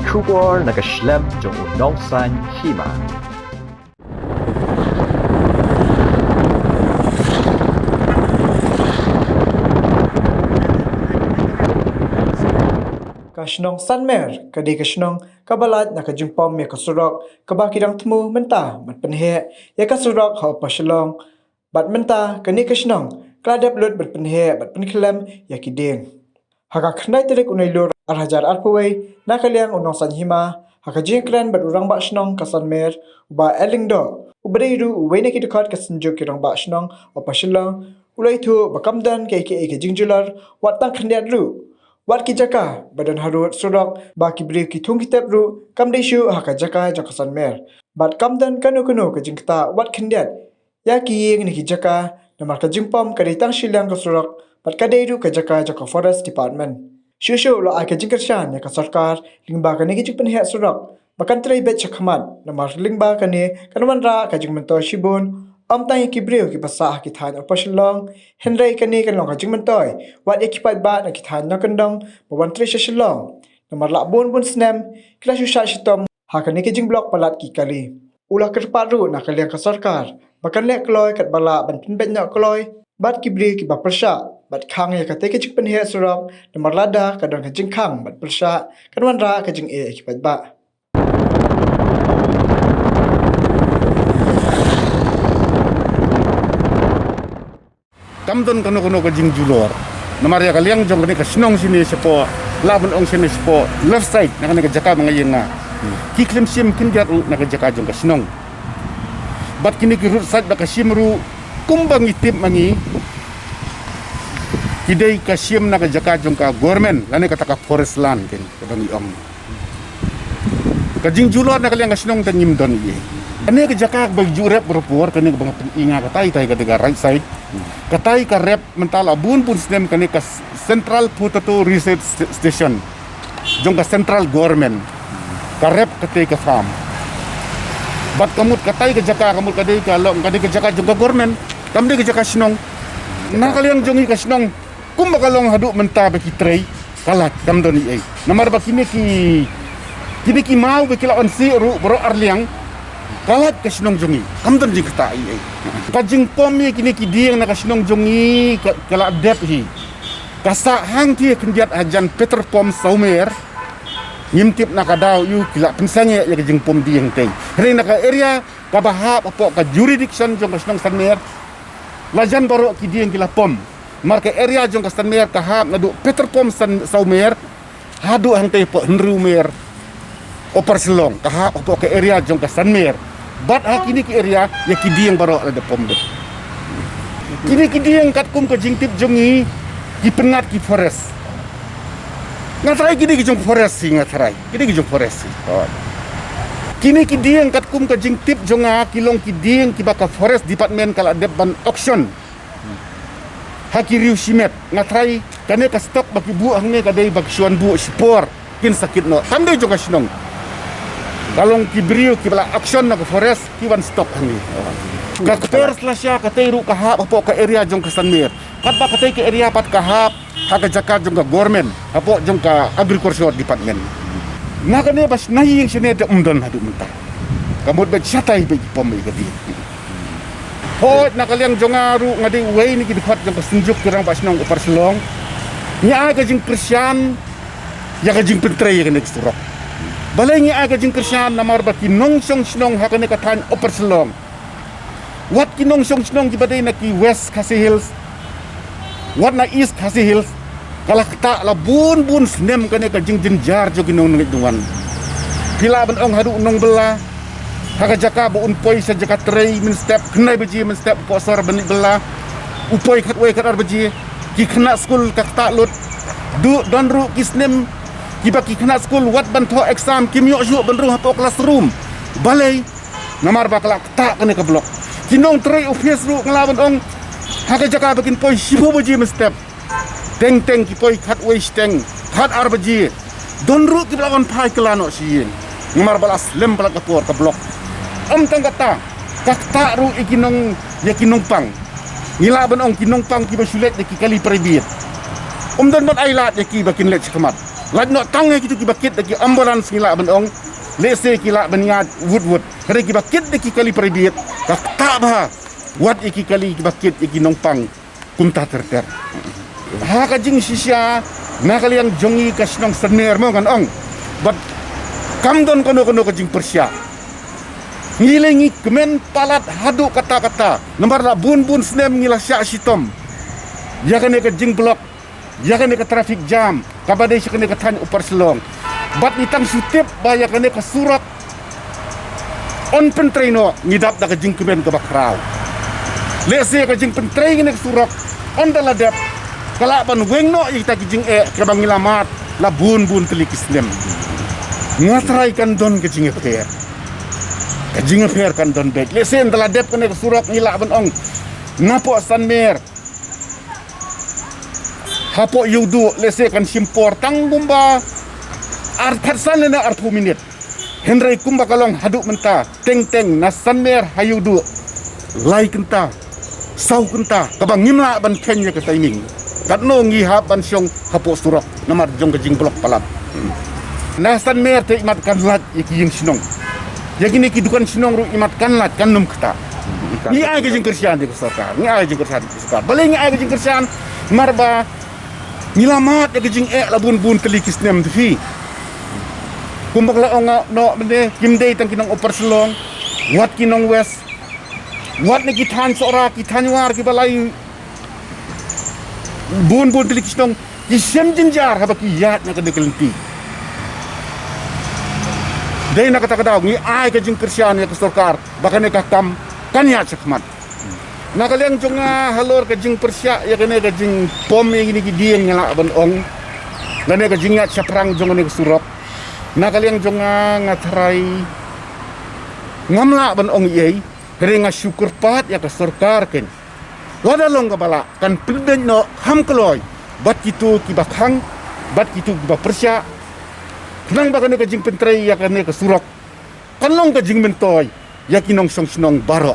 kubor nagaslem jong unongsan hima. Kasnong sanmer, kadi kasnong kabalat na kajumpam ya kasurok, kabakidang temu mentah, mat penhe, ya kasurok hau pasyalong, bat mentah, kani kasnong, kladap lut bat penhe, bat penkelem, ya kiding. Haka khnai terik unai lur, arhajar arpuway, na kaliang unong sanhima, haka jingkran bat urang bak snong kasanmer, uba elingdo, ubadairu uway na kidukat kasenjuk kirang bak snong, o pasyalong, ulai tu bakamdan ke jingjular, watang khandiat ru, Wat ki jaka badan harut surok baki beri ki tung kitap ru kam desu haka jaka jakasan mer. Bat kamdan kanu ke jingkta wat kendiat. Ya ki yeng ni ki jaka namar ka jingpom ka ditang silang ka surok bat ka deru ka jaka forest department. Shushu lo ai ka jingkershan ya ka sarkar lingba ka ni ki jingpen hek surok. Bakan trai bet chakhamat namar lingba ka ni kanuman ra ka jingmento shibun Tang ki breu ki pasah ki than opashlong henry kani kan long ka jingmentoy wat ekipat ba na ki than na kandong bawan tre shalong namar la bun snem kila shusha shitom ha kani ki jing blok palat ki kali ulah kerparu na kaliang ka sarkar bakan lek kloy kat bala ban pinbet nya kloy bat ki breu ki ba persha bat khang ya ka te ki jingpen he surok namar lada kadang ka jing khang bat persha kanwan ra ka jing ekipat ba Kamdon kano ka jing julor. Namari kaliang jong kani ka sinong sini sepo laban ong sini sepo left side na kani ka jaka mga yenga. Kiklim sim kinjat na ka jaka jong ka sinong. Bat kini ki root side ba ka simru kumbang itip mangi. Kidai ka sim na ka jaka jong ka government lani ka taka forest land ken kadang iong. Ka jing julor na kaliang ka sinong tan nyimdon ye. Kani ka jaka bag jurep berpor kani ka bang inga ka tai ka tiga right side. Katai ka rep mental abun pun snem kani ka Central Potato Research Station. Jong ka Central Government. Ka rep katai ka farm. Bat kamut katai ka jaka kamut kadai ka long kadai ka jaka jong ka government. Kamdi ka jaka sinong. Na kaliang jongi ka sinong. Kum bakalong hadu menta baki tray kalat kamdon ni ai. Namar ba kini ki mau baki lawan si ru bro arliang. Kalat ka sinong jongi. Kamdon jing kata ai. Kajing pomi kini kidiang na kasinong jongi kala dep hi. Kasa hang ti kenjat ajan Peter Pom Saumer. Nyimtip na kadaw yu kila pensanya ya kajing pom diang tei. Hari na ka area kabahap apo ka jurisdiction jong kasinong Sanmer. Lajan baro kidiang kila pom. Marka area jong kasanmer kahap ngadu Peter Pom Saumer. Hadu hang tei po Henrumer. Operselong kahap apo ka area jong kasanmer. Bat kini ki area ya kidiang baro ada pom bet. Kini kidiang kat kum ka jingtip jongi ki pengat ki forest. Ngatrai kini ki jong forest si ngatrai. Kini ki jong forest si. Kini kidiang kat kum ka jingtip jonga kilong kidiang ki baka forest department kala depan auction. Haki riu simet ngatrai kane ka stok baki bu hangne kadai bak suan bu spor kin sakit no. Tamde jonga sinong. Kalong kibrio kibala action na forest kiwan stop hangi. Kakper slasya katairu kahap apo ka area jong kasanmer. Kat ba katay ka area pat kahap haka jaka jong ka government apo jong ka agriculture department. Na kane bas nahing sine de umdon hadu menta. Kamot bet syatay be pom be kadi. Hot na kaliang jongaru ngadi way ni kidpat jong kasenjuk kirang bas nong operselong. Nya ka jing Christian ya ka jing pentrey ka next rock. Balay nga aga jing Krisyan namar ba kinong sinong hakane katan operselong. Wat kinong sinong gibaday na ki West Khasi Hills. Wat na East Khasi Hills. Kalakta la bun snem kane ka jing jinjar jo kinong ngidwan. Pila ban ong hadu nong bela. Haka jaka bu unpoy sa jaka tray min step knai beji min step posor bani bela. Upoy khatway khatar beji ki khna school kakta lut. Du don ru kisnem Kiba ki kena school wat banto exam kimyo ju benru hapo classroom balai namar bakla tak kene ke blok kinong tray office ru nglawan ong haka jaka bakin poi sibo baji step teng ki poi khat way steng khat ar baji don ru ki lawan pai kelano siin namar balas lem balak kapor ke blok tang kata kakta ru ikinong ya kinong pang ngilaban ong kinong pang kiba sulet ki kali private don ai lat ya ki bakin let sekamat Lat no tangai kitu kibakit daki ambulans ngila benong. Lese kila beniat wood. Hari kibakit daki kali peribit. Tak bah. Wat iki kali kibakit iki nongpang kumta terter. Ha kajing sisya na kali yang jongi kasnong sener mo kan ong. But kamdon kono kajing persya. Ngilengi kemen palat hadu kata-kata. Nomor la bun senem ngila sya sitom. Ya kan kajing blok. Ya kan ke traffic jam. Kabade sya kan ke tan upar selong. Bat itang sutip baya kan ke surat. On pentreno ngidap da kajing kemen ke bakrau. Lese kajing pentreng ngene surat. On daladap. Kalaban wengno ita kajing kabang ngilamat la bun telikis nem. Ngatrai kan don kajing fair. Kajing fair kan don bet. Lese daladap kan ke surat ngila benong. Napo sanmer. Hapo yudu lese kan simpor tang bumba artsan na artu minit Henry kumba kalong haduk menta teng na sanmer hayudu lai kenta sau kenta kabang ngimla ban kenya ke timing katno ngi hap ban syong hapo surok namar jong kajing blok palap na sanmer te imat kan lat iki yung sinong yakini kidukan sinong ru imat kan lat kan num keta ni ay kajing kersian di kesarkar ni ay kajing kersian di kesarkar balik ni ay kajing kersian marba nilamat ya kajing labun telikis nem tfi kumbak la no bende kimdei tang kinong upar selong wat kinong west wat ni kitan sora kitan war ki balai bun telikis nong kisem jinjar haba ki yat na kadekelenti dei na kata ngi ai kajing kersian ya kesarkar bahkan ni kakam kanya cekmat nakaliang jonga halor kajing persya ya kene kajing pom yang ini dieng nyala benong ngane kajing ngat saprang jonga ne surok nakaliang jonga ngatrai ngamla benong yei kering syukur pat ya kesorkar ken wada long kabala kan pilben no ham kloy bat kitu kibakhang bat kitu kiba persya kenang bakane kajing pentrai ya kene kesurok kan long kajing mentoy ya kinong song sinong baro